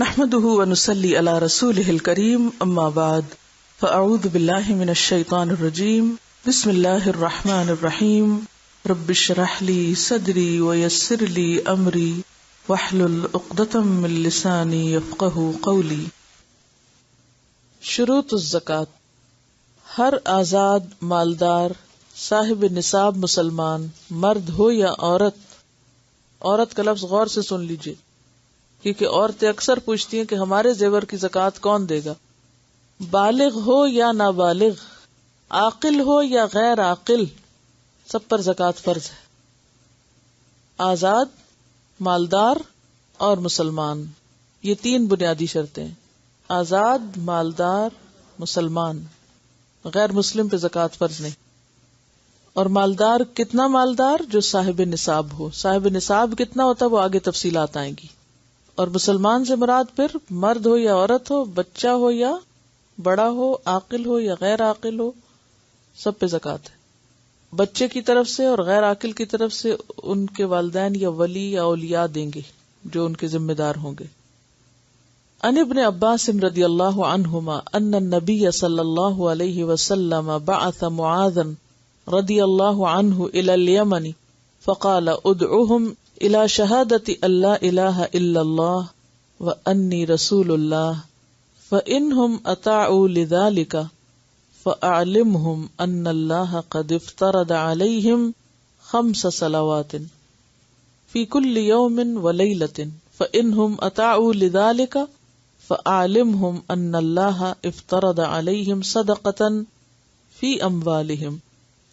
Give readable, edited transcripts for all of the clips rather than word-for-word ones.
نحمده ونصلي على رسوله الكريم اما بعد فاعوذ بالله من الشيطان الرجيم بسم الله الرحمن الرحيم رب اشرح لي صدري ويسر لي امري واحلل عقدة من لساني يفقهوا قولي۔ شروط الزکوٰۃ، ہر آزاد مالدار صاحب نصاب مسلمان مرد ہو یا عورت کا لفظ غور سے سن لیجئے، کیونکہ عورتیں اکثر پوچھتی ہیں کہ ہمارے زیور کی زکوٰۃ کون دے گا۔ بالغ ہو یا نابالغ، عاقل ہو یا غیر عاقل، سب پر زکوٰۃ فرض ہے۔ آزاد، مالدار اور مسلمان، یہ تین بنیادی شرطیں ہیں۔ آزاد، مالدار، مسلمان، غیر مسلم پہ زکوٰۃ فرض نہیں۔ اور مالدار کتنا مالدار؟ جو صاحب نصاب ہو۔ صاحب نصاب کتنا ہوتا ہے وہ آگے تفصیلات آئیں گی۔ اور مسلمان سے مراد پھر مرد ہو یا عورت ہو، بچہ ہو یا بڑا ہو، عاقل ہو یا غیر عاقل ہو، سب پہ زکوٰۃ ہے۔ بچے کی طرف سے اور غیر عاقل کی طرف سے ان کے والدین یا ولی یا اولیاء دیں گے جو ان کے ذمہ دار ہوں گے۔ عن ابن عباس رضی اللہ عنہما ان النبی صلی اللہ علیہ وسلم بعث معاذا رضی اللہ عنہ الى الیمن فقال ادعوهم الى شہادة ان لا الہ الا اللہ وانی رسول اللہ فانہم اطاعوا لذلك فاعلمهم ان اللہ قد افترض علیہم 5 صلوات فی کل یوم ولیلۃ فانہم اطاعوا لذلك فاعلمهم ان اللہ افترض علیہم صدقۃ فی اموالہم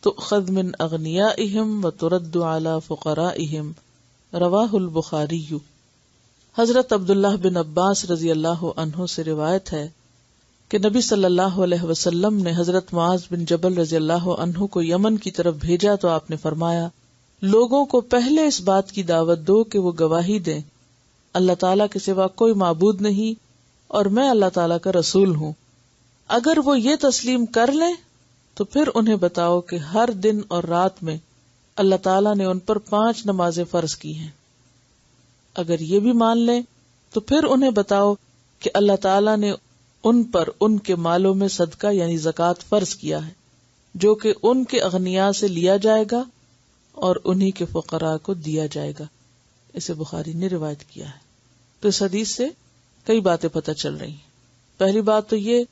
تؤخذ من اغنیائہم وترد علی فقرائہم، رواہ البخاری۔ حضرت عبداللہ بن عباس رضی اللہ عنہ سے روایت ہے کہ نبی صلی اللہ علیہ وسلم نے حضرت معاذ بن جبل رضی اللہ عنہ کو یمن کی طرف بھیجا تو آپ نے فرمایا، لوگوں کو پہلے اس بات کی دعوت دو کہ وہ گواہی دیں اللہ تعالیٰ کے سوا کوئی معبود نہیں اور میں اللہ تعالیٰ کا رسول ہوں۔ اگر وہ یہ تسلیم کر لیں تو پھر انہیں بتاؤ کہ ہر دن اور رات میں اللہ تعالیٰ نے ان پر 5 نمازیں فرض کی ہیں۔ اگر یہ بھی مان لیں تو پھر انہیں بتاؤ کہ اللہ تعالیٰ نے ان پر ان کے مالوں میں صدقہ یعنی زکوٰۃ فرض کیا ہے، جو کہ ان کے اغنیاء سے لیا جائے گا اور انہی کے فقراء کو دیا جائے گا۔ اسے بخاری نے روایت کیا ہے۔ تو اس حدیث سے کئی باتیں پتہ چل رہی ہیں۔ پہلی بات تو یہ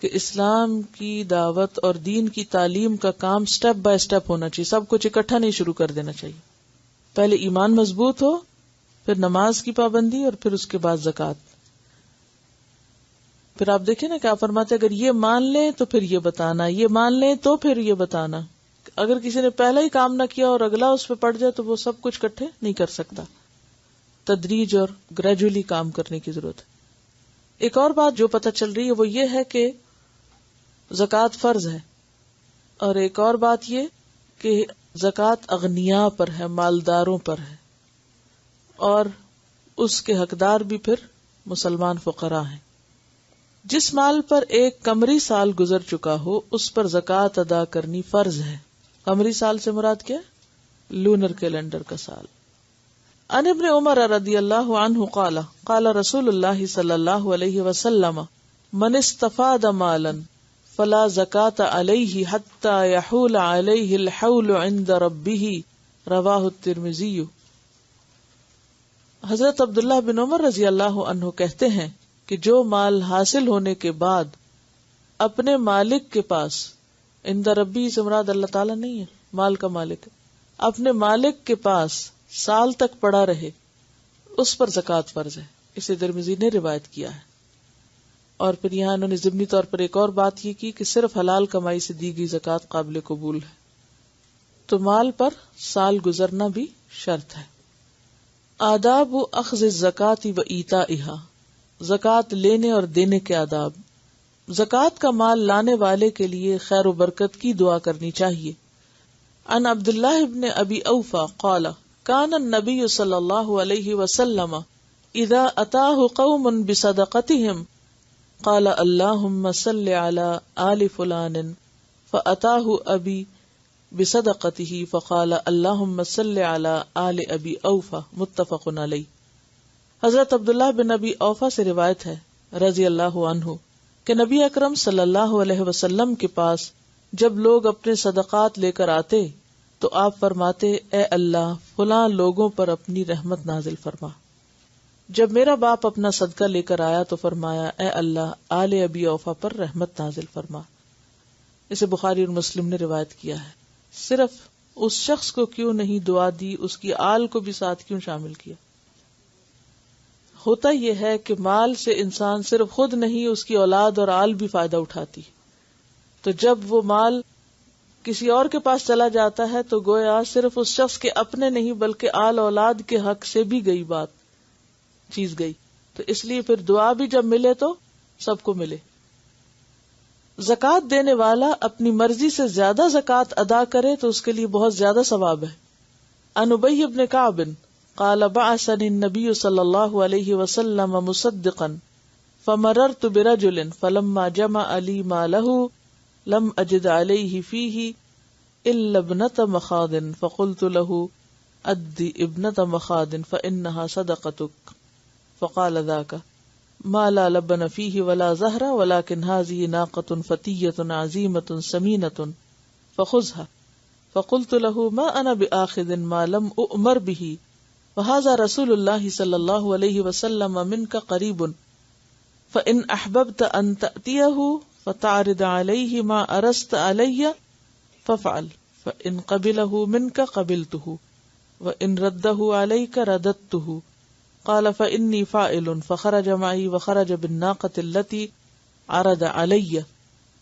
کہ اسلام کی دعوت اور دین کی تعلیم کا کام سٹیپ بائی سٹیپ ہونا چاہیے، سب کچھ اکٹھا نہیں شروع کر دینا چاہیے۔ پہلے ایمان مضبوط ہو، پھر نماز کی پابندی اور پھر اس کے بعد زکوٰۃ۔ پھر آپ دیکھیں نا کیا فرماتے، اگر یہ مان لیں تو پھر یہ بتانا، یہ مان لیں تو پھر یہ بتانا۔ اگر کسی نے پہلا ہی کام نہ کیا اور اگلا اس پہ پڑ جائے تو وہ سب کچھ اکٹھے نہیں کر سکتا۔ تدریج اور گریجولی کام کرنے کی ضرورت ہے۔ ایک اور بات جو پتہ چل رہی ہے وہ یہ ہے کہ زکوٰۃ فرض ہے، اور ایک اور بات یہ کہ زکوٰۃ اغنیاء پر ہے، مالداروں پر ہے، اور اس کے حقدار بھی پھر مسلمان فقراء ہیں۔ جس مال پر ایک قمری سال گزر چکا ہو اس پر زکوٰۃ ادا کرنی فرض ہے۔ قمری سال سے مراد کیا؟ لونر کیلنڈر کا سال۔ عن ابن عمر رضی اللہ عنہ قال قال رسول اللہ صلی اللہ علیہ وسلم من استفاد مالا فلا زکاة علیہ حتی یحول علیہ الحول عند ربہ، رواہ الترمذی۔ حضرت عبداللہ بن عمر رضی اللہ عنہ کہتے ہیں کہ جو مال حاصل ہونے کے بعد اپنے مالک کے پاس، عند ربی سے مراد اللہ تعالیٰ نہیں ہے، مال کا مالک ہے، اپنے مالک کے پاس سال تک پڑا رہے، اس پر زکوٰۃ فرض ہے۔ اسے ترمذی نے روایت کیا ہے۔ اور پھر یہاں انہوں نے ضمنی طور پر ایک اور بات یہ کی کہ صرف حلال کمائی سے دی گئی زکوٰۃ قابل قبول ہے، تو مال پر سال گزرنا بھی شرط ہے۔ آداب اخذ الزکاۃ و ایتائہا، زکوٰۃ لینے اور دینے کے آداب۔ زکوٰۃ کا مال لانے والے کے لیے خیر و برکت کی دعا کرنی چاہیے۔ عن عبداللہ ابن ابی اوفا قال کان النبی صلی اللہ علیہ وسلم اذا اتاہ قوم بصدقتہم قال اللہم صل علی آل فلان فاتاہ ابی بصدقتہ فقال اللہم صل علی آل ابی اوفا، متفق علیہ۔ حضرت عبداللہ بن ابی اوفا سے روایت ہے رضی اللہ عنہ کہ نبی اکرم صلی اللہ علیہ وسلم کے پاس جب لوگ اپنے صدقات لے کر آتے تو آپ فرماتے اے اللہ فلاں لوگوں پر اپنی رحمت نازل فرما. جب میرا باپ اپنا صدقہ لے کر آیا تو فرمایا اے اللہ آل ابی اوفا پر رحمت نازل فرما. اسے بخاری اور مسلم نے روایت کیا ہے. صرف اس شخص کو کیوں نہیں دعا دی، اس کی آل کو بھی ساتھ کیوں شامل کیا؟ ہوتا یہ ہے کہ مال سے انسان صرف خود نہیں، اس کی اولاد اور آل بھی فائدہ اٹھاتی. تو جب وہ مال کسی اور کے پاس چلا جاتا ہے تو گویا صرف اس شخص کے اپنے نہیں بلکہ آل اولاد کے حق سے بھی گئی بات چیز گئی. تو اس لیے پھر دعا بھی جب ملے تو سب کو ملے. زکوٰۃ دینے والا اپنی مرضی سے زیادہ زکوٰۃ ادا کرے تو اس کے لیے بہت زیادہ ثواب ہے. عن ابی بن کعب قال بعثني النبي صلی اللہ علیہ وسلم مصدقا فمررت برجل فلما جمع لي ماله لم اجد عليه فيه الا ابنة مخاض فقلت له ادي ابنة مخاض فانها صدقتك فقال ذاك ما لا لبن فيه ولا زهر ولكن هذه ناقة فتية عزيمة سمينة فخذها فقلت له ما انا بآخذ ما لم اؤمر به وهذا رسول الله صلى الله عليه وسلم منك قريب فإن أحببت أن تأتيه فتعرض عليه ما أرست علي فافعل فإن قبله منك قبلته وإن رده عليك رددته قال فإني فاعل فخرج معي وخرج بالناقة التي عرض علي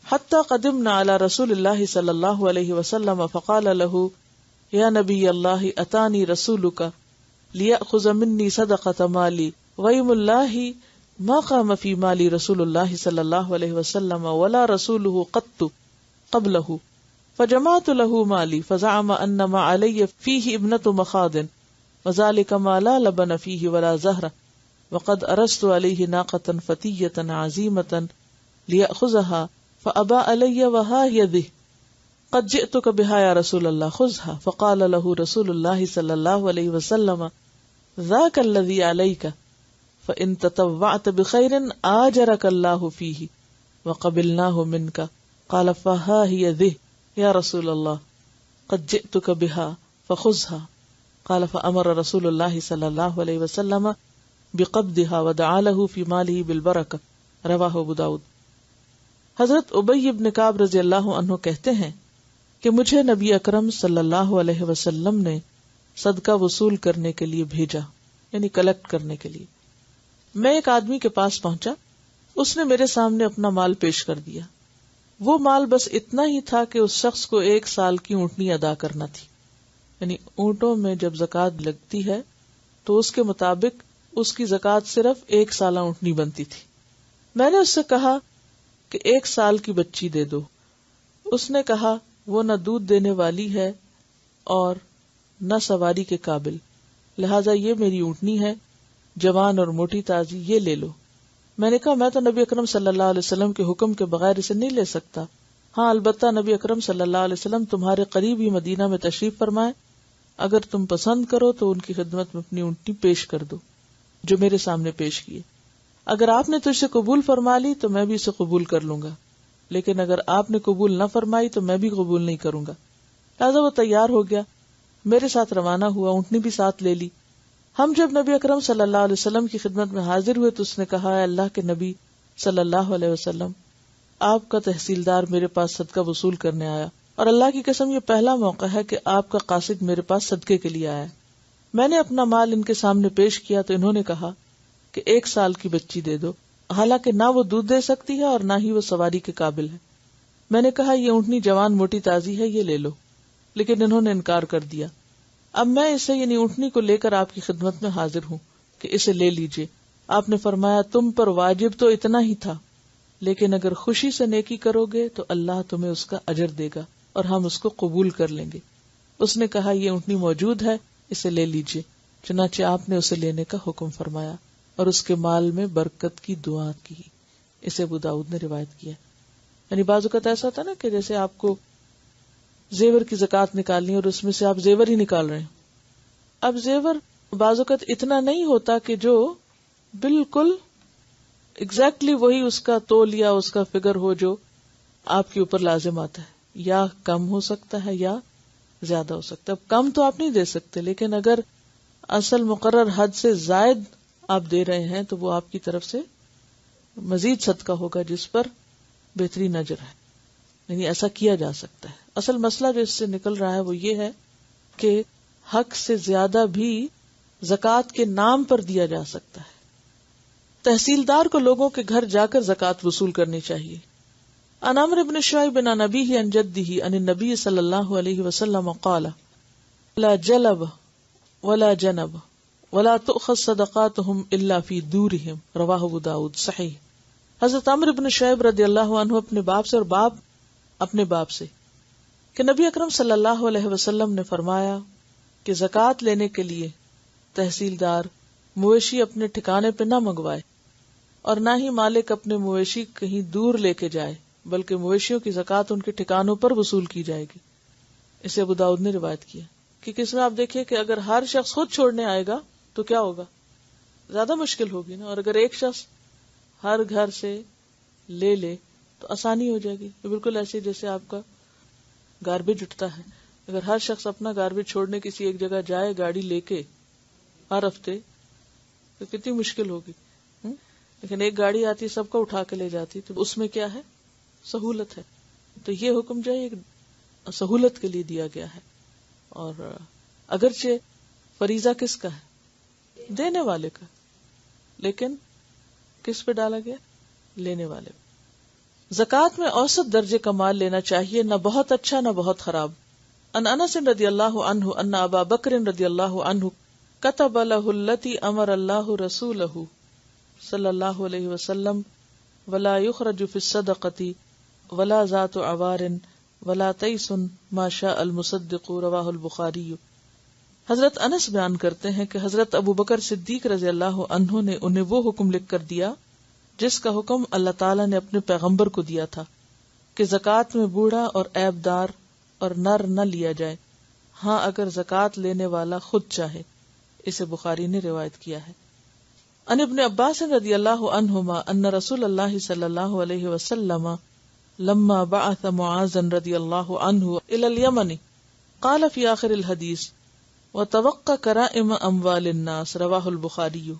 حتى قدمنا على رسول الله صلى الله عليه وسلم فقال له يا نبي الله أتاني رسولك ليأخذ مني صدقة مالي ويم الله ما قام في مالي رسول الله صلى الله عليه وسلم ولا رسوله قط قبله فجمعت له مالي فزعم أن ما علي فيه ابنة مخاض وذلك ما لا لبن فيه ولا زهر وقد أرست عليه ناقة فتية عزيمة ليأخذها فأبى علي وها يده قد جئتك بها يا رسول الله خذها فقال له رسول الله صلى الله عليه وسلم ذاك الذي عليك فإن تطوعت بخير آجرك الله فيه وقبلناه منك قال فها هي ذه يا رسول الله قد جئتك بها فخذها قال فأمر رسول الله صلى الله عليه وسلم بقبضها ودعا له في ماله بالبركة رواہ ابو داؤد. حضرت ابی بن کعب رضی اللہ عنہ کہتے ہیں کہ مجھے نبی اکرم صلی اللہ علیہ وسلم نے صدقہ وصول کرنے کے لیے بھیجا، یعنی کلیکٹ کرنے کے لیے. میں ایک آدمی کے پاس پہنچا، اس نے میرے سامنے اپنا مال پیش کر دیا. وہ مال بس اتنا ہی تھا کہ اس شخص کو 1 سال کی اونٹنی ادا کرنا تھی. یعنی اونٹوں میں جب زکوٰۃ لگتی ہے تو اس کے مطابق اس کی زکوٰۃ صرف 1 سالہ اونٹنی بنتی تھی. میں نے اس سے کہا کہ 1 سال کی بچی دے دو. اس نے کہا وہ نہ دودھ دینے والی ہے اور نہ سواری کے قابل، لہٰذا یہ میری اونٹنی ہے، جوان اور موٹی تازی، یہ لے لو. میں نے کہا میں تو نبی اکرم صلی اللہ علیہ وسلم کے حکم کے بغیر اسے نہیں لے سکتا. ہاں البتہ نبی اکرم صلی اللہ علیہ وسلم تمہارے قریب ہی مدینہ میں تشریف فرمائے، اگر تم پسند کرو تو ان کی خدمت میں اپنی اونٹنی پیش کر دو جو میرے سامنے پیش کیے. اگر آپ نے تجھ سے قبول فرما لی تو میں بھی اسے قبول کر لوں گا، لیکن اگر آپ نے قبول نہ فرمائی تو میں بھی قبول نہیں کروں گا. لہٰذا وہ تیار ہو گیا، میرے ساتھ روانہ ہوا، اونٹنی بھی ساتھ لے لی. ہم جب نبی اکرم صلی اللہ علیہ وسلم کی خدمت میں حاضر ہوئے تو اس نے کہا اے اللہ کے نبی صلی اللہ علیہ وسلم، آپ کا تحصیلدار میرے پاس صدقہ وصول کرنے آیا، اور اللہ کی قسم یہ پہلا موقع ہے کہ آپ کا قاصد میرے پاس صدقے کے لیے آیا. میں نے اپنا مال ان کے سامنے پیش کیا تو انہوں نے کہا کہ 1 سال کی بچی دے دو، حالانکہ نہ وہ دودھ دے سکتی ہے اور نہ ہی وہ سواری کے قابل ہے. میں نے کہا یہ اونٹنی جوان موٹی تازی ہے، یہ لے لو، لیکن انہوں نے انکار کر دیا. اب میں اسے یعنی اونٹنی کو لے کر آپ کی خدمت میں حاضر ہوں کہ اسے لے لیجئے. آپ نے فرمایا تم پر واجب تو اتنا ہی تھا، لیکن اگر خوشی سے نیکی کرو گے تو اللہ تمہیں اس کا اجر دے گا اور ہم اس کو قبول کر لیں گے. اس نے کہا یہ اونٹنی موجود ہے، اسے لے لیجئے. چنانچہ آپ نے اسے لینے کا حکم فرمایا اور اس کے مال میں برکت کی دعا کی. اسے ابو داؤد نے روایت کیا. یعنی بعض اوقات ایسا ہوتا ہے نا کہ جیسے آپ کو زیور کی زکوٰۃ نکالنی اور اس میں سے آپ زیور ہی نکال رہے ہیں. اب زیور بعض اوقات اتنا نہیں ہوتا کہ جو بالکل ایگزیکٹلی وہی اس کا تول یا اس کا فگر ہو جو آپ کے اوپر لازم آتا ہے، یا کم ہو سکتا ہے یا زیادہ ہو سکتا ہے. اب کم تو آپ نہیں دے سکتے، لیکن اگر اصل مقرر حد سے زائد آپ دے رہے ہیں تو وہ آپ کی طرف سے مزید صدقہ ہوگا جس پر بہترین اجر ہے. یعنی ایسا کیا جا سکتا ہے. اصل مسئلہ جو اس سے نکل رہا ہے وہ یہ ہے کہ حق سے زیادہ بھی زکوٰۃ کے نام پر دیا جا سکتا ہے. تحصیلدار کو لوگوں کے گھر جا کر زکوٰۃ وصول کرنی چاہیے. عن عمرو بن شعیب عن ابیہ عن جدہ عن النبی صلی اللہ علیہ وسلم قال لا جلب ولا جنب ولا تؤخذ صدقاتهم الا في دورهم رواہ ابو داؤد صحیح. حضرت عمرو بن شعیب رضی اللہ عنہ اپنے باپ سے اور باپ اپنے باپ سے کہ نبی اکرم صلی اللہ علیہ وسلم نے فرمایا کہ زکوٰۃ لینے کے لیے تحصیلدار مویشی اپنے ٹھکانے پہ نہ منگوائے اور نہ ہی مالک اپنے مویشی کہیں دور لے کے جائے، بلکہ مویشیوں کی زکوٰۃ ان کے ٹھکانوں پر وصول کی جائے گی. اسے ابو داؤد نے روایت کیا. کیونکہ اس میں آپ دیکھیے کہ اگر ہر شخص خود چھوڑنے آئے گا تو کیا ہوگا، زیادہ مشکل ہوگی نا. اور اگر ایک شخص ہر گھر سے لے تو آسانی ہو جائے گی. بالکل ایسے جیسے آپ کا گاربیج اٹھتا ہے، اگر ہر شخص اپنا گاربیج چھوڑنے کسی ایک جگہ جائے گاڑی لے کے ہر ہفتے تو کتنی مشکل ہوگی. لیکن ایک گاڑی آتی سب کو اٹھا کے لے جاتی، تو اس میں کیا ہے، سہولت ہے. تو یہ حکم جو ہے ایک سہولت کے لیے دیا گیا ہے. اور اگرچہ فریضہ کس کا ہے، دینے والے کا، لیکن کس پہ ڈالا گیا، لینے والے. زکوٰۃ میں اوسط درجے کا مال لینا چاہیے، نہ بہت اچھا نہ بہت خراب. ان انس رضی اللہ عنہ ان ابا بکر رضی اللہ عنہ کتب له التي امر الله رسوله صلی اللہ علیہ وسلم ولا يخرج في الصدقة ولا ذات عوار ولا تیس ما شاء المصدق رواہ البخاری. حضرت انس بیان کرتے ہیں کہ حضرت ابو بکر صدیق رضی اللہ عنہ نے انہیں وہ حکم لکھ کر دیا جس کا حکم اللہ تعالیٰ نے اپنے پیغمبر کو دیا تھا کہ زکوٰۃ میں بوڑھا اور عیب دار اور نر نہ لیا جائے، ہاں اگر زکوٰۃ لینے والا خود چاہے. اسے بخاری نے روایت کیا ہے. ان ابن عباس رضی اللہ عنہما ان رسول اللہ صلی اللہ علیہ وسلم لما بعث معاذ رضی اللہ عنہ الى اليمن قال في آخر الحدیث وتوقع کرائم اموال الناس رواہ البخاری.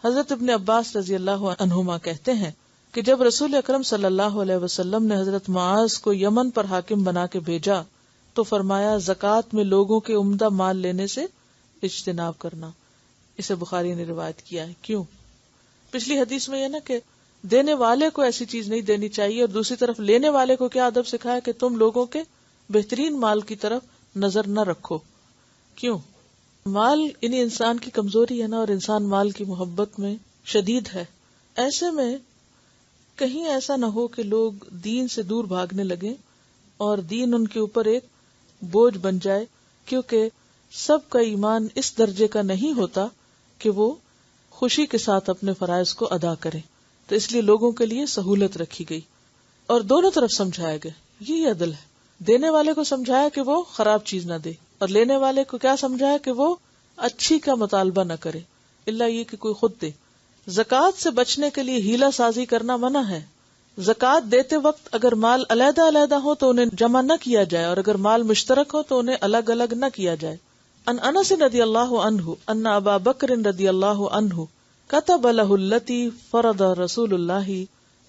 حضرت ابن عباس رضی اللہ عنہما کہتے ہیں کہ جب رسول اکرم صلی اللہ علیہ وسلم نے حضرت معاذ کو یمن پر حاکم بنا کے بھیجا تو فرمایا زکوٰۃ میں لوگوں کے عمدہ مال لینے سے اجتناب کرنا. اسے بخاری نے روایت کیا ہے. کیوں؟ پچھلی حدیث میں یہ نا کہ دینے والے کو ایسی چیز نہیں دینی چاہیے، اور دوسری طرف لینے والے کو کیا ادب سکھایا کہ تم لوگوں کے بہترین مال کی طرف نظر نہ رکھو. کیوں؟ مال یعنی انسان کی کمزوری ہے نا، اور انسان مال کی محبت میں شدید ہے. ایسے میں کہیں ایسا نہ ہو کہ لوگ دین سے دور بھاگنے لگیں اور دین ان کے اوپر ایک بوجھ بن جائے، کیونکہ سب کا ایمان اس درجے کا نہیں ہوتا کہ وہ خوشی کے ساتھ اپنے فرائض کو ادا کریں. تو اس لیے لوگوں کے لیے سہولت رکھی گئی اور دونوں طرف سمجھایا گیا. یہی عدل ہے. دینے والے کو سمجھایا کہ وہ خراب چیز نہ دے، اور لینے والے کو کیا سمجھایا کہ وہ اچھی کا مطالبہ نہ کرے، الا یہ کہ کوئی خود دے. زکوٰۃ سے بچنے کے لیے ہیلا سازی کرنا منع ہے. زکوٰۃ دیتے وقت اگر مال علیحدہ علیحدہ ہو تو انہیں جمع نہ کیا جائے، اور اگر مال مشترک ہو تو انہیں الگ الگ نہ کیا جائے. ان انس رضی اللہ عنہ ان ابا بکر رضی اللہ عنہ کتب له التي فرض رسول اللہ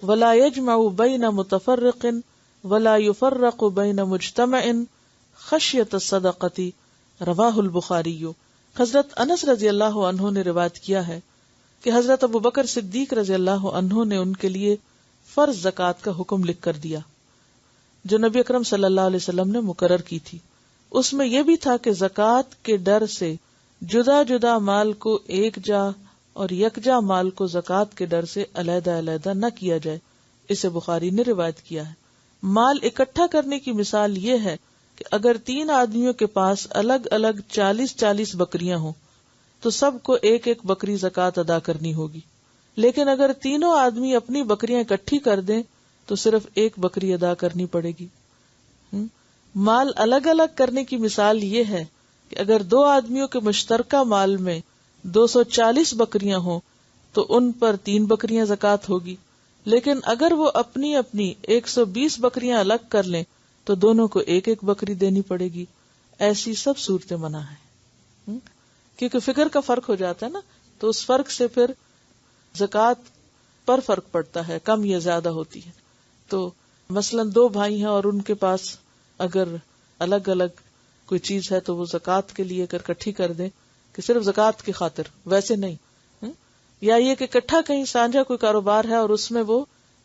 ولا يجمع بین متفرق ولا يفرق بین مجتمع خشیۃ الصدقة رواہ البخاری. حضرت انس رضی اللہ عنہ نے روایت کیا ہے کہ حضرت ابو بکر صدیق رضی اللہ عنہ نے ان کے لیے فرض زکوٰۃ کا حکم لکھ کر دیا جو نبی اکرم صلی اللہ علیہ وسلم نے مقرر کی تھی. اس میں یہ بھی تھا کہ زکوٰۃ کے ڈر سے جدا جدا مال کو ایک جا اور یکجا مال کو زکوٰۃ کے ڈر سے علیحدہ علیحدہ نہ کیا جائے. اسے بخاری نے روایت کیا ہے. مال اکٹھا کرنے کی مثال یہ ہے کہ اگر 3 آدمیوں کے پاس الگ الگ 40 بکریاں ہوں تو سب کو ایک ایک بکری زکوٰۃ ادا کرنی ہوگی. لیکن اگر تینوں آدمی اپنی بکریاں اکٹھی کر دیں تو صرف ایک بکری ادا کرنی پڑے گی. مال الگ الگ کرنے کی مثال یہ ہے کہ اگر 2 آدمیوں کے مشترکہ مال میں 240 بکریاں ہوں تو ان پر 3 بکریاں زکوٰۃ ہوگی، لیکن اگر وہ اپنی اپنی 120 بکریاں الگ کر لیں تو دونوں کو 1 بکری دینی پڑے گی. ایسی سب صورتیں منع ہیں، کیونکہ فکر کا فرق ہو جاتا ہے نا، تو اس فرق سے پھر زکوٰۃ پر فرق پڑتا ہے، کم یا زیادہ ہوتی ہے. تو مثلا 2 بھائی ہیں اور ان کے پاس اگر الگ الگ کوئی چیز ہے تو وہ زکوٰۃ کے لیے اگر اکٹھی کر دیں کہ صرف زکوٰۃ کی خاطر، ویسے نہیں، یا یہ کہ اکٹھا کہیں سانجھا کوئی کاروبار ہے اور اس میں وہ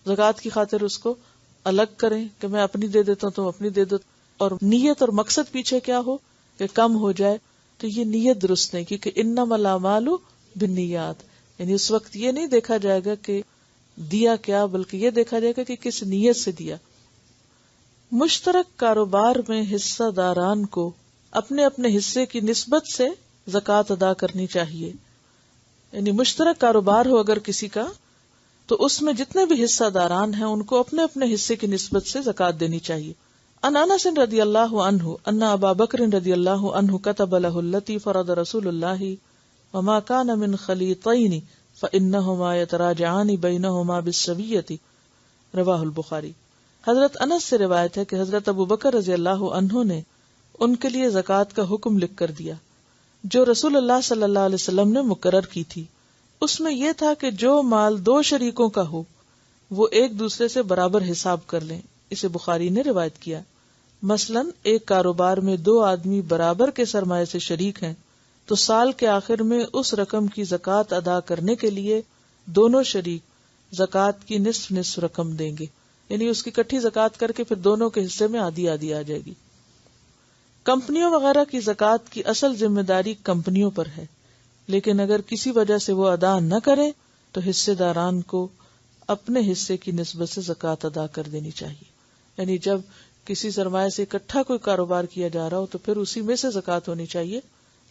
زکوٰۃ کی خاطر اس کو الگ کریں کہ میں اپنی دے دیتا ہوں تم اپنی دے دو، اور نیت اور مقصد پیچھے کیا ہو کہ کم ہو جائے، تو یہ نیت درست نہیں، کیونکہ انما الاعمال بالنیات، یعنی اس وقت یہ نہیں دیکھا جائے گا کہ دیا کیا، بلکہ یہ دیکھا جائے گا کہ کس نیت سے دیا. مشترک کاروبار میں حصہ داران کو اپنے اپنے حصے کی نسبت سے زکوٰۃ ادا کرنی چاہیے. یعنی مشترک کاروبار ہو اگر کسی کا تو اس میں جتنے بھی حصہ داران ہیں ان کو اپنے اپنے حصے کی نسبت سے زکوٰۃ دینی چاہیے. عن انس رضی اللہ عنہ ان ابا بکر رضی اللہ عنہ كتب له التي فرض رسول الله وما كان من خليطين فانهما يتراجعان بينهما بالسوية رواہ البخاری. حضرت انس سے روایت ہے کہ حضرت ابو بکر رضی اللہ عنہ نے ان کے لیے زکوٰۃ کا حکم لکھ کر دیا جو رسول اللہ صلی اللہ علیہ وسلم نے مقرر کی تھی. اس میں یہ تھا کہ جو مال 2 شریکوں کا ہو وہ ایک دوسرے سے برابر حساب کر لیں. اسے بخاری نے روایت کیا. مثلا ایک کاروبار میں 2 آدمی برابر کے سرمایہ سے شریک ہیں تو سال کے آخر میں اس رقم کی زکوٰۃ ادا کرنے کے لیے دونوں شریک زکوٰۃ کی نصف رقم دیں گے، یعنی اس کی اکٹھی زکوٰۃ کر کے پھر دونوں کے حصے میں آدھی آدھی آ جائے گی. کمپنیوں وغیرہ کی زکوٰۃ کی اصل ذمہ داری کمپنیوں پر ہے، لیکن اگر کسی وجہ سے وہ ادا نہ کرے تو حصے داران کو اپنے حصے کی نسبت سے زکوٰۃ ادا کر دینی چاہیے. یعنی جب کسی سرمایہ سے اکٹھا کوئی کاروبار کیا جا رہا ہو تو پھر اسی میں سے زکوٰۃ ہونی چاہیے،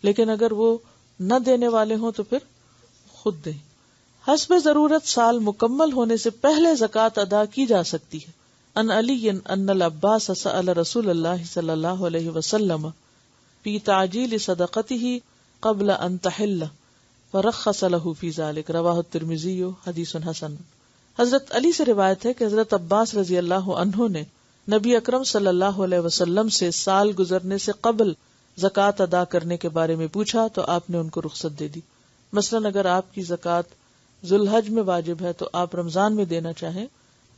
لیکن اگر وہ نہ دینے والے ہوں تو پھر خود دیں. حسب ضرورت سال مکمل ہونے سے پہلے زکوٰۃ ادا کی جا سکتی ہے. ان علی ان العباس سأل رسول اللہ صلی اللہ علیہ وسلم فی تعجیل صدقته قبل ان تحل فرخص له فی ذلک رواہ الترمذی حدیث حسن. حضرت علی سے روایت ہے کہ حضرت عباس رضی اللہ عنہ نے نبی اکرم صلی اللہ علیہ وسلم سے سال گزرنے سے قبل زکوٰۃ ادا کرنے کے بارے میں پوچھا تو آپ نے ان کو رخصت دے دی. مثلا اگر آپ کی زکوٰۃ ذوالحج میں واجب ہے تو آپ رمضان میں دینا چاہیں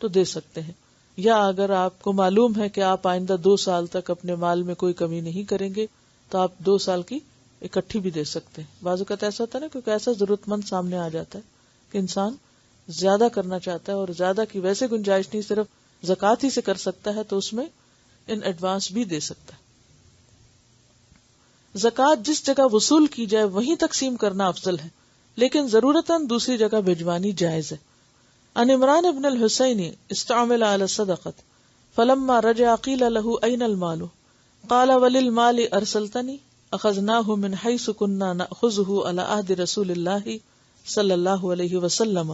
تو دے سکتے ہیں، یا اگر آپ کو معلوم ہے کہ آپ آئندہ 2 سال تک اپنے مال میں کوئی کمی نہیں کریں گے تو آپ 2 سال کی اکٹھی بھی دے سکتے ہیں. بعض اوقات ایسا ہوتا ہے نا، کیونکہ ایسا ضرورت مند سامنے آ جاتا ہے کہ انسان زیادہ کرنا چاہتا ہے اور زیادہ کی ویسے گنجائش نہیں، صرف زکوٰۃ ہی سے کر سکتا ہے تو اس میں ان ایڈوانس بھی دے سکتا ہے. زکوٰۃ جس جگہ وصول کی جائے وہیں تقسیم کرنا افضل ہے، لیکن ضرورتاً دوسری جگہ بھجوانی جائز ہے. ان عمران ابن الحسین استعمل على الصدقۃ فلما رجع قیل له أين المال قال وللمال ارسلتنی اخذناه من حيث كنا نأخذه على عهد رسول الله صلی اللہ علیہ وسلم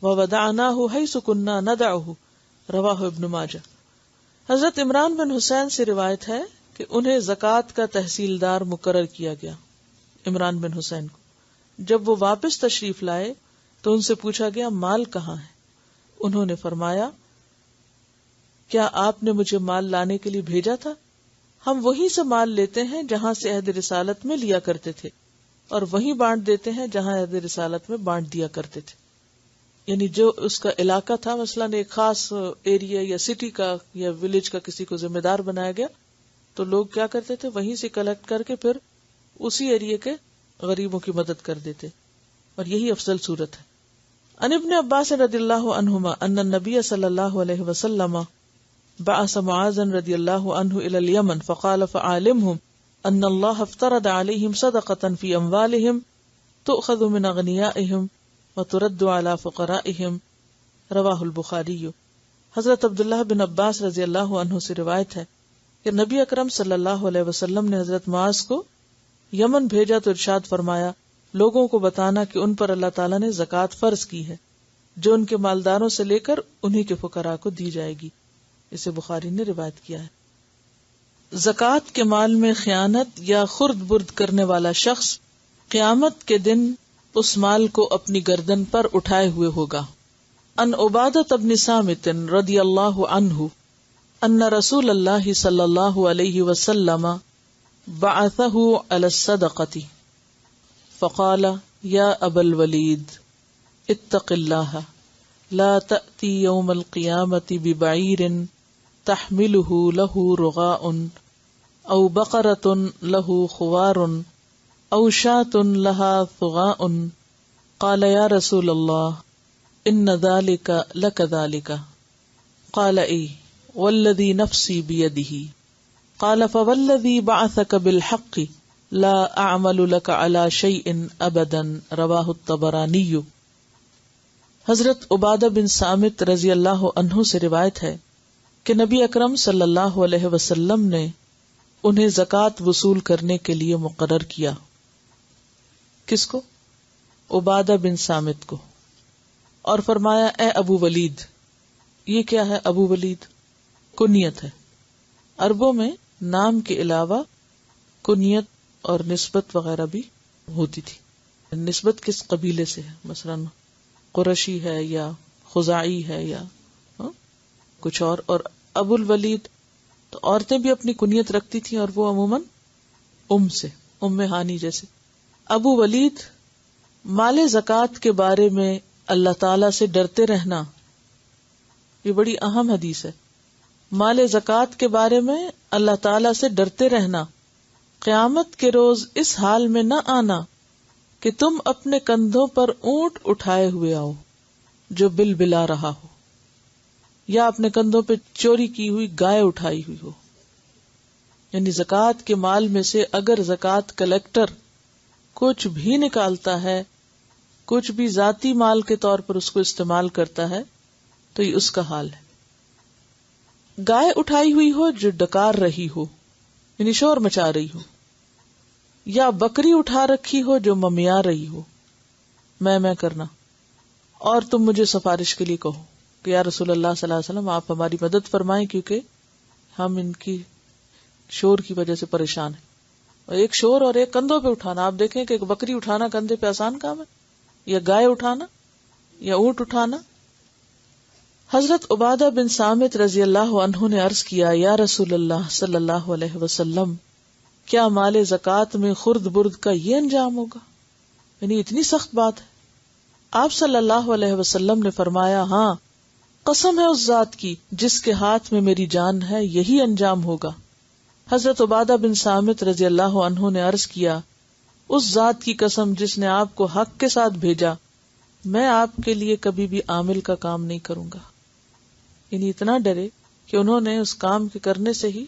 وودعناه حيث كنا ندعه رواہ ابن ماجہ. حضرت عمران بن حسین سے روایت ہے کہ انہیں زکوٰۃ کا تحصیلدار مقرر کیا گیا. عمران بن حسین کو جب وہ واپس تشریف لائے تو ان سے پوچھا گیا مال کہاں ہے؟ انہوں نے فرمایا کیا آپ نے مجھے مال لانے کے لیے بھیجا تھا؟ ہم وہیں سے مال لیتے ہیں جہاں سے عہد رسالت میں لیا کرتے تھے اور وہیں بانٹ دیتے ہیں جہاں عہد رسالت میں بانٹ دیا کرتے تھے. یعنی جو اس کا علاقہ تھا، مثلا ایک خاص ایریا یا سٹی کا یا ولیج کا کسی کو ذمہ دار بنایا گیا تو لوگ کیا کرتے تھے، وہیں سے کلیکٹ کر کے پھر اسی ایریا کے غریبوں کی مدد کر دیتے، اور یہی افضل صورت ہے. ان ابن عباس رضی اللہ عنہما ان النبی صلی اللہ علیہ وسلم بعث معاذ رضی اللہ عنہ الى اليمن فقال فعالمهم ان اللہ افترض علیہم صدقة فی اموالہم تؤخذ من اغنیائہم وترد على فقرائہم رواہ البخاری. حضرت عبداللہ بن عباس رضی اللہ عنہ سے روایت ہے کہ نبی اکرم صلی اللہ علیہ وسلم نے حضرت معاذ کو یمن بھیجا تو ارشاد فرمایا لوگوں کو بتانا کہ ان پر اللہ تعالیٰ نے زکوٰۃ فرض کی ہے جو ان کے مالداروں سے لے کر انہی کے فقراء کو دی جائے گی. اسے بخاری نے روایت کیا ہے. زکوٰۃ کے مال میں خیانت یا خرد برد کرنے والا شخص قیامت کے دن اس مال کو اپنی گردن پر اٹھائے ہوئے ہوگا. ان عبادہ بن صامت رضی اللہ عنہ ان رسول اللہ صلی اللہ علیہ وسلم بعثہ علی الصدقۃ فقال یا ابا الولید اتق اللہ لا تأتی یوم القیامۃ ببعیر تحملہ لہ رغاء او بقرۃ لہ خوار او شاة لہا ثغاء. قال یا رسول اللہ ان ذلک لکذلک. قال ای والذی نفسی بیدہ. قال فوالذی بعثک بالحق لا اعمل لک علی شیء ابدا. رواہ الطبرانی. حضرت عبادہ بن صامت رضی اللہ عنہ سے روایت ہے کہ نبی اکرم صلی اللہ علیہ وسلم نے انہیں زکوٰۃ وصول کرنے کے لیے مقرر کیا. کس کو؟ عبادہ بن صامت کو. اور فرمایا اے ابو ولید. یہ کیا ہے ابو ولید؟ کنیت ہے. عربوں میں نام کے علاوہ کنیت اور نسبت وغیرہ بھی ہوتی تھی. نسبت کس قبیلے سے ہے؟ مثلا قرشی ہے یا خزاعی ہے یا کچھ اور ابو الولید تو عورتیں بھی اپنی کنیت رکھتی تھیں اور وہ عموماً سے ام ہانی جیسے. ابو ولید مال زکوٰۃ کے بارے میں اللہ تعالی سے ڈرتے رہنا، یہ بڑی اہم حدیث ہے. مال زکوٰۃ کے بارے میں اللہ تعالی سے ڈرتے رہنا، قیامت کے روز اس حال میں نہ آنا کہ تم اپنے کندھوں پر اونٹ اٹھائے ہوئے آؤ جو بل بلا رہا ہو، یا اپنے کندھوں پہ چوری کی ہوئی گائے اٹھائی ہوئی ہو. یعنی زکوٰۃ کے مال میں سے اگر زکوٰۃ کلیکٹر کچھ بھی نکالتا ہے، کچھ بھی ذاتی مال کے طور پر اس کو استعمال کرتا ہے تو یہ اس کا حال ہے. گائے اٹھائی ہوئی ہو جو ڈکار رہی ہو یعنی شور مچا رہی ہو، یا بکری اٹھا رکھی ہو جو ممیا رہی ہو، میں کرنا، اور تم مجھے سفارش کے لیے کہو کہ یا رسول اللہ صلی اللہ علیہ وسلم آپ ہماری مدد فرمائیں کیونکہ ہم ان کی شور کی وجہ سے پریشان ہیں. اور ایک شور اور ایک کندھوں پہ اٹھانا، آپ دیکھیں کہ ایک بکری اٹھانا کندھے پہ آسان کام ہے، یا گائے اٹھانا یا اونٹ اٹھانا. حضرت عبادہ بن صامت رضی اللہ عنہ نے عرض کیا یا رسول اللہ صلی اللہ علیہ وسلم کیا مال زکوٰۃ میں خرد برد کا یہ انجام ہوگا؟ یعنی اتنی سخت بات ہے. آپ صلی اللہ علیہ وسلم نے فرمایا ہاں، قسم ہے اس ذات کی جس کے ہاتھ میں میری جان ہے، یہی انجام ہوگا. حضرت عبادہ بن صامت رضی اللہ عنہ نے عرض کیا اس ذات کی قسم جس نے آپ کو حق کے ساتھ بھیجا، میں آپ کے لیے کبھی بھی عامل کا کام نہیں کروں گا. یعنی اتنا ڈرے کہ انہوں نے اس کام کے کرنے سے ہی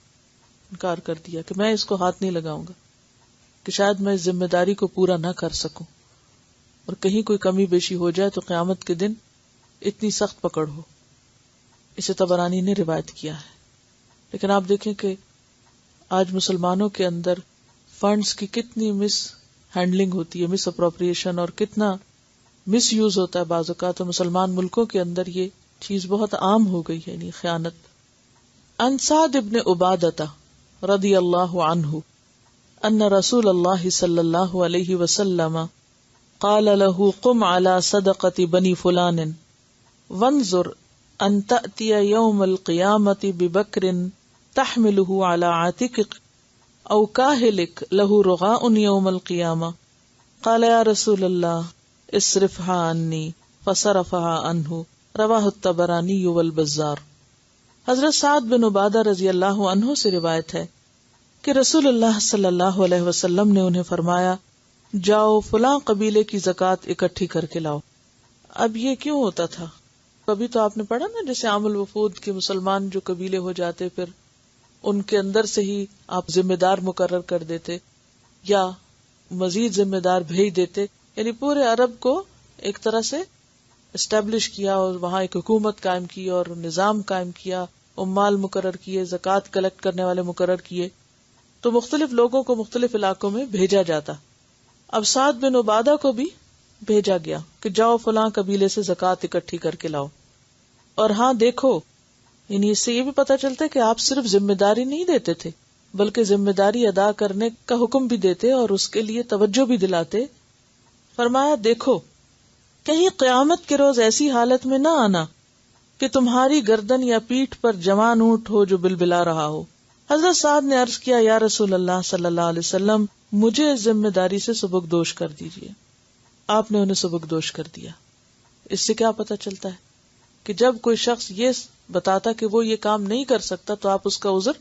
انکار کر دیا کہ میں اس کو ہاتھ نہیں لگاؤں گا، کہ شاید میں اس ذمہ داری کو پورا نہ کر سکوں اور کہیں کوئی کمی بیشی ہو جائے تو قیامت کے دن اتنی سخت پکڑ ہو. اسے طبرانی نے روایت کیا ہے. لیکن آپ دیکھیں کہ آج مسلمانوں کے اندر فنڈز کی کتنی مس ہینڈلنگ ہوتی ہے، مس اپروپریشن، اور کتنا مس یوز ہوتا ہے. بعض اوقات مسلمان ملکوں کے اندر یہ چیز بہت عام ہو گئی ہے، یعنی خیانت. عن سعد بن عبادہ رضی اللہ عنہ ان رسول اللہ صلی اللہ علیہ وسلم قال له قم على صدقة بني فلان وانظر ان تأتي يوم القيامة ببكر تحمله على عاتقك او كاهلك له رغاء يوم القيامة. قال يا رسول الله اصرفها عني فصرفها عنه. رواہ الطبرانی والبزار. حضرت سعد بن عبادہ رضی اللہ عنہ سے روایت ہے کہ رسول اللہ صلی اللہ علیہ وسلم نے انہیں فرمایا جاؤ فلاں قبیلے کی زکوٰۃ اکٹھی کر کے لاؤ. اب یہ کیوں ہوتا تھا؟ کبھی تو آپ نے پڑھا نا، جیسے عام الوفود کے مسلمان جو قبیلے ہو جاتے پھر ان کے اندر سے ہی آپ ذمہ دار مقرر کر دیتے یا مزید ذمہ دار بھیج دیتے. یعنی پورے عرب کو ایک طرح سے اسٹیبلش کیا اور وہاں ایک حکومت قائم کی اور نظام قائم کیا، عمال مقرر کیے، زکوٰۃ کلیکٹ کرنے والے مقرر کیے. تو مختلف لوگوں کو مختلف علاقوں میں بھیجا جاتا. اب سعد بن عبادہ کو بھی بھیجا گیا کہ جاؤ فلاں قبیلے سے زکوٰۃ اکٹھی کر کے لاؤ. اور ہاں دیکھو، یعنی اس سے یہ بھی پتہ چلتا ہے کہ آپ صرف ذمہ داری نہیں دیتے تھے بلکہ ذمہ داری ادا کرنے کا حکم بھی دیتے اور اس کے لیے توجہ بھی دلاتے. فرمایا دیکھو کہیں قیامت کے روز ایسی حالت میں نہ آنا کہ تمہاری گردن یا پیٹھ پر جوان اونٹ ہو جو بلبلا رہا ہو۔ حضرت سعد نے عرض کیا یا رسول اللہ صلی اللہ علیہ وسلم مجھے اس ذمہ داری سے سبکدوش کر دیجیے۔ آپ نے انہیں سبکدوش کر دیا۔ اس سے کیا پتہ چلتا ہے کہ جب کوئی شخص یہ بتاتا کہ وہ یہ کام نہیں کر سکتا تو آپ اس کا عذر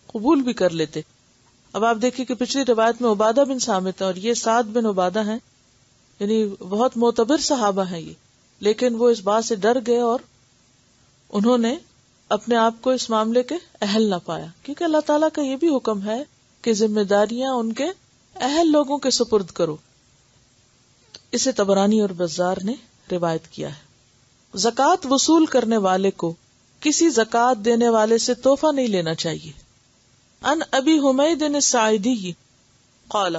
قبول بھی کر لیتے۔ اب آپ دیکھیں کہ پچھلی روایت میں عبادہ بن صامت ہے اور یہ سعد بن عبادہ ہیں، یعنی بہت معتبر صحابہ ہیں یہ، لیکن وہ اس بات سے ڈر گئے اور انہوں نے اپنے آپ کو اس معاملے کے اہل نہ پایا، کیونکہ اللہ تعالیٰ کا یہ بھی حکم ہے کہ ذمہ داریاں ان کے اہل لوگوں کے سپرد کرو۔ اسے طبرانی اور بزار نے روایت کیا ہے۔ زکوٰۃ وصول کرنے والے کو کسی زکوٰۃ دینے والے سے تحفہ نہیں لینا چاہیے۔ ان ابی حمید الساعدی قال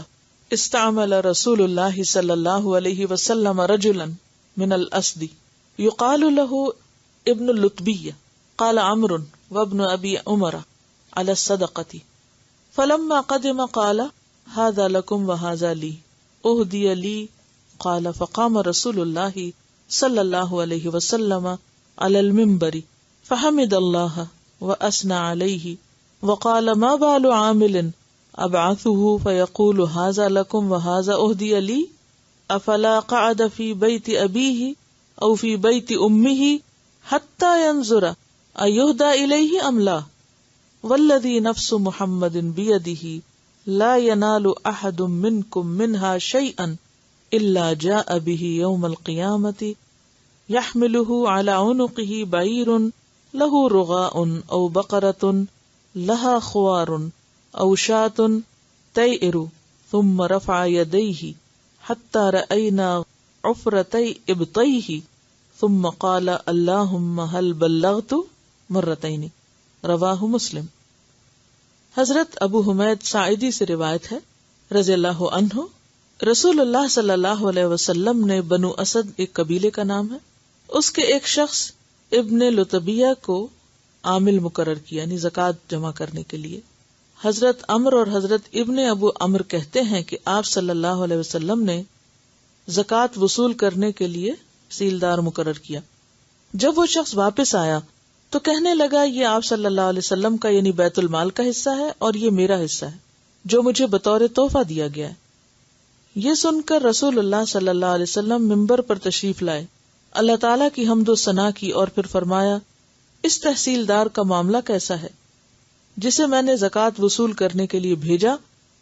استعمل رسول اللہ صلی اللہ علیہ وسلم رجلا من الاسد یقال له ابن اللتبی قال عمرو وابن ابی عمر على الصدقة فلما قدم قال هذا لكم وهذا لي اهدي لي قال فقام رسول الله صلی اللہ علیہ وسلم على المنبر فحمد اللہ واثنى علیہ وقال ما بال عامل ابعثه فيقول هذا لكم وهذا اهدي لي افلا قعد في بيت ابيه او في بيت امه حتى ينظر ايهدى اليه ام لا والذي نفس محمد بيده لا ينال احد منكم منها شيئا الا جاء به يوم القيامة يحمله على عنقه بعير له رغاء او بقرة لها خوار او شاة تيئر ثم رفع يديه حتى رأينا عفرتي ابطيه ثم قال اللهم هل بلغت مرتين رواہ مسلم۔ حضرت ابو حمید ساعدی سے روایت ہے رضی اللہ عنہ، رسول اللہ صلی اللہ علیہ وسلم نے بنو اسد ایک قبیلے کا نام ہے، اس کے ایک شخص ابن لتبیہ کو عامل مقرر کیا، یعنی زکوٰۃ جمع کرنے کے لیے۔ حضرت عمر اور حضرت ابن ابو عمر کہتے ہیں کہ آپ صلی اللہ علیہ وسلم نے زکوٰۃ وصول کرنے کے لیے سیلدار مقرر کیا۔ جب وہ شخص واپس آیا تو کہنے لگا یہ آپ صلی اللہ علیہ وسلم کا یعنی بیت المال کا حصہ ہے اور یہ میرا حصہ ہے جو مجھے بطور تحفہ دیا گیا ہے۔ یہ سن کر رسول اللہ صلی اللہ علیہ وسلم منبر پر تشریف لائے، اللہ تعالیٰ کی حمد و ثنا کی اور پھر فرمایا اس تحصیلدار کا معاملہ کیسا ہے جسے میں نے زکوٰۃ وصول کرنے کے لیے بھیجا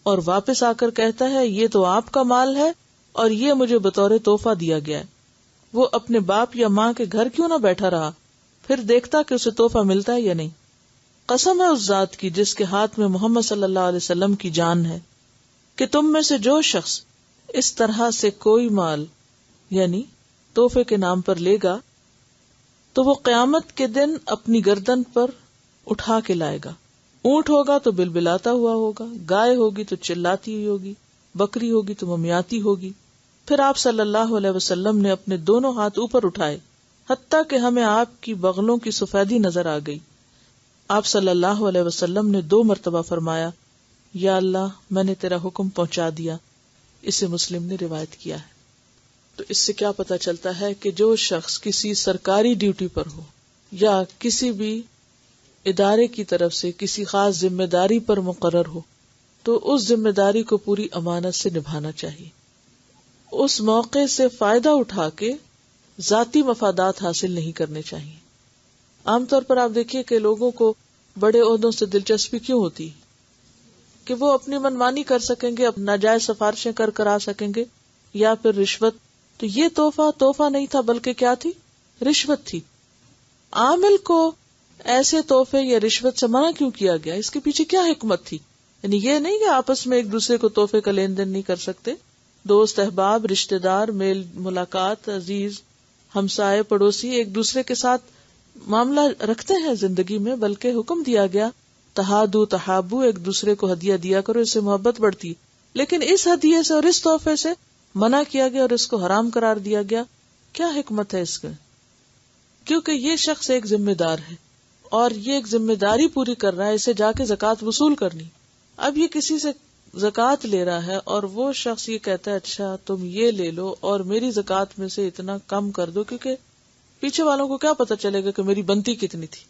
اور واپس آ کر کہتا ہے یہ تو آپ کا مال ہے اور یہ مجھے بطور تحفہ دیا گیا ہے۔ وہ اپنے باپ یا ماں کے گھر کیوں نہ بیٹھا رہا، پھر دیکھتا کہ اسے تحفہ ملتا ہے یا نہیں۔ قسم ہے اس ذات کی جس کے ہاتھ میں محمد صلی اللہ علیہ وسلم کی جان ہے کہ تم میں سے جو شخص اس طرح سے کوئی مال یعنی تحفے کے نام پر لے گا تو وہ قیامت کے دن اپنی گردن پر اٹھا کے لائے گا۔ اونٹ ہوگا تو بلبلاتا ہوا ہوگا، گائے ہوگی تو چلاتی ہوئی ہوگی، بکری ہوگی تو ممیاتی ہوگی۔ پھر آپ صلی اللہ علیہ وسلم نے اپنے دونوں ہاتھ اوپر اٹھائے حتیٰ کہ ہمیں آپ کی بغلوں کی سفیدی نظر آ گئی۔ آپ صلی اللہ علیہ وسلم نے 2 مرتبہ فرمایا یا اللہ میں نے تیرا حکم پہنچا دیا۔ اسے مسلم نے روایت کیا ہے۔ تو اس سے کیا پتہ چلتا ہے کہ جو شخص کسی سرکاری ڈیوٹی پر ہو یا کسی بھی ادارے کی طرف سے کسی خاص ذمہ داری پر مقرر ہو تو اس ذمہ داری کو پوری امانت سے نبھانا چاہیے، اس موقع سے فائدہ اٹھا کے ذاتی مفادات حاصل نہیں کرنے چاہیے۔ عام طور پر آپ دیکھیے کہ لوگوں کو بڑے عہدوں سے دلچسپی کیوں ہوتی کہ وہ اپنی منمانی کر سکیں گے، اب ناجائز سفارشیں کر آ سکیں گے، یا پھر رشوت۔ تو یہ تحفہ نہیں تھا بلکہ کیا تھی؟ رشوت تھی۔ عامل کو ایسے تحفے یا رشوت سے منع کیوں کیا گیا؟ اس کے پیچھے کیا حکمت تھی؟ یعنی یہ نہیں کہ آپس میں ایک دوسرے کو تحفے کا لین دین نہیں کر سکتے، دوست احباب رشتہ دار میل ملاقات عزیز ہمسائے پڑوسی ایک دوسرے کے ساتھ معاملہ رکھتے ہیں زندگی میں، بلکہ حکم دیا گیا تہادو تحابو، ایک دوسرے کو ہدیہ دیا کرو، اس سے محبت بڑھتی۔ لیکن اس ہدیے سے اور اس تحفے سے منع کیا گیا اور اس کو حرام قرار دیا گیا۔ کیا حکمت ہے اس کے؟ کیونکہ یہ شخص ایک ذمہ دار ہے اور یہ ایک ذمہ داری پوری کر رہا ہے، اسے جا کے زکوٰۃ وصول کرنی۔ اب یہ کسی سے زکوٰۃ لے رہا ہے اور وہ شخص یہ کہتا ہے اچھا تم یہ لے لو اور میری زکوٰۃ میں سے اتنا کم کر دو، کیونکہ پیچھے والوں کو کیا پتا چلے گا کہ میری بنتی کتنی تھی.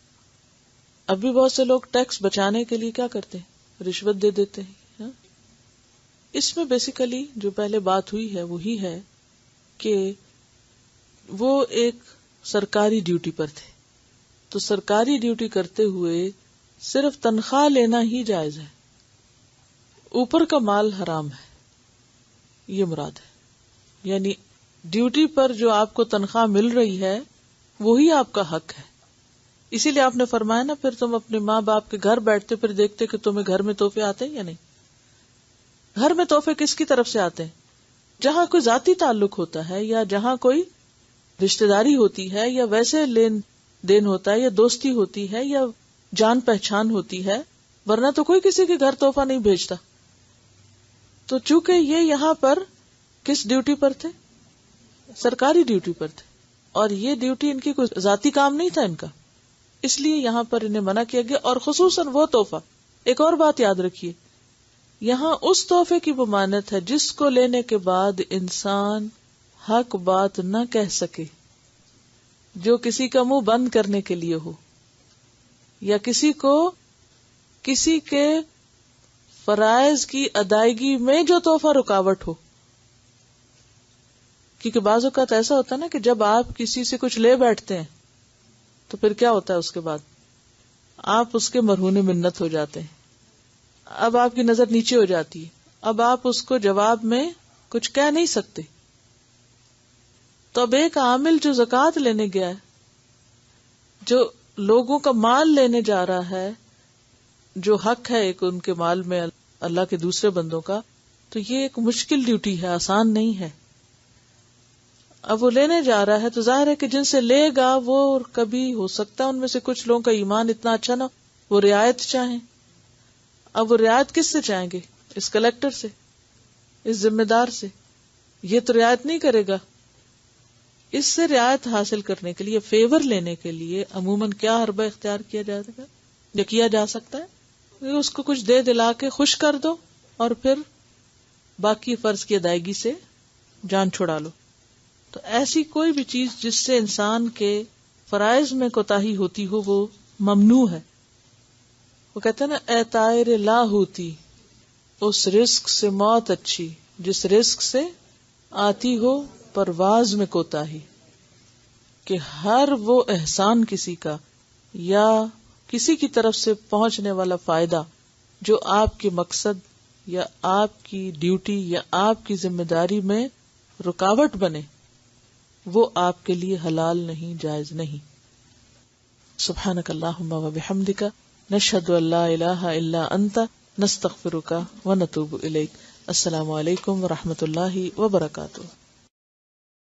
اب بھی بہت سے لوگ ٹیکس بچانے کے لیے کیا کرتے ہیں، رشوت دے دیتے ہیں. اس میں بیسیکلی جو پہلے بات ہوئی ہے وہی ہے کہ وہ ایک سرکاری ڈیوٹی پر تھے، تو سرکاری ڈیوٹی کرتے ہوئے صرف تنخواہ لینا ہی جائز ہے، اوپر کا مال حرام ہے، یہ مراد ہے. یعنی ڈیوٹی پر جو آپ کو تنخواہ مل رہی ہے وہی آپ کا حق ہے. اسی لیے آپ نے فرمایا نا پھر تم اپنے ماں باپ کے گھر بیٹھتے پھر دیکھتے کہ تمہیں گھر میں تحفے آتے ہیں یا نہیں. گھر میں تحفے کس کی طرف سے آتے ہیں؟ جہاں کوئی ذاتی تعلق ہوتا ہے یا جہاں کوئی رشتہ داری ہوتی ہے یا ویسے لین دین ہوتا ہے یا دوستی ہوتی ہے یا جان پہچان ہوتی ہے، ورنہ تو کوئی کسی کے گھر تحفہ نہیں بھیجتا. تو چونکہ یہ یہاں پر کس ڈیوٹی پر تھے؟ سرکاری ڈیوٹی پر تھے، اور یہ ڈیوٹی ان کی کوئی ذاتی کام نہیں تھا ان کا، اس لیے یہاں پر انہیں منع کیا گیا. اور خصوصاً وہ تحفہ، ایک اور بات یاد رکھیے، یہاں اس تحفے کی ممانعت ہے جس کو لینے کے بعد انسان حق بات نہ کہہ سکے، جو کسی کا منہ بند کرنے کے لیے ہو، یا کسی کو کسی کے فرائض کی ادائیگی میں جو تحفہ رکاوٹ ہو. کیونکہ بعض اوقات ایسا ہوتا ہے نا کہ جب آپ کسی سے کچھ لے بیٹھتے ہیں تو پھر کیا ہوتا ہے، اس کے بعد آپ اس کے مرہون منت ہو جاتے ہیں. اب آپ کی نظر نیچے ہو جاتی ہے، اب آپ اس کو جواب میں کچھ کہہ نہیں سکتے. تو اب ایک عامل جو زکوٰۃ لینے گیا ہے، جو لوگوں کا مال لینے جا رہا ہے، جو حق ہے ایک ان کے مال میں اللہ کے دوسرے بندوں کا، تو یہ ایک مشکل ڈیوٹی ہے، آسان نہیں ہے. اب وہ لینے جا رہا ہے تو ظاہر ہے کہ جن سے لے گا وہ کبھی ہو سکتا ہے ان میں سے کچھ لوگوں کا ایمان اتنا اچھا نہ، وہ رعایت چاہیں. اب وہ رعایت کس سے چاہیں گے؟ اس کلیکٹر سے، اس ذمہ دار سے. یہ تو رعایت نہیں کرے گا. اس سے رعایت حاصل کرنے کے لیے، فیور لینے کے لیے عموماً کیا حربہ اختیار کیا جائے گا یا کیا جا سکتا ہے؟ اس کو کچھ دے دلا کے خوش کر دو اور پھر باقی فرض کی ادائیگی سے جان چھڑا لو. تو ایسی کوئی بھی چیز جس سے انسان کے فرائض میں کوتاہی ہوتی ہو وہ ممنوع ہے. وہ کہتے ہیں نا، اے طائر لا ہوتی، اس رزق سے موت اچھی جس رزق سے آتی ہو پرواز میں کوتاہی. کہ ہر وہ احسان کسی کا یا کسی کی طرف سے پہنچنے والا فائدہ جو آپ کے مقصد یا آپ کی ڈیوٹی یا آپ کی ذمہ داری میں رکاوٹ بنے، وہ آپ کے لیے حلال نہیں، جائز نہیں. سبحانک اللہم و بحمدک، نشہد ان لا الہ الا انت، نستغفرک و نتوب الیک. السلام علیکم و رحمۃ اللہ وبرکاتہ.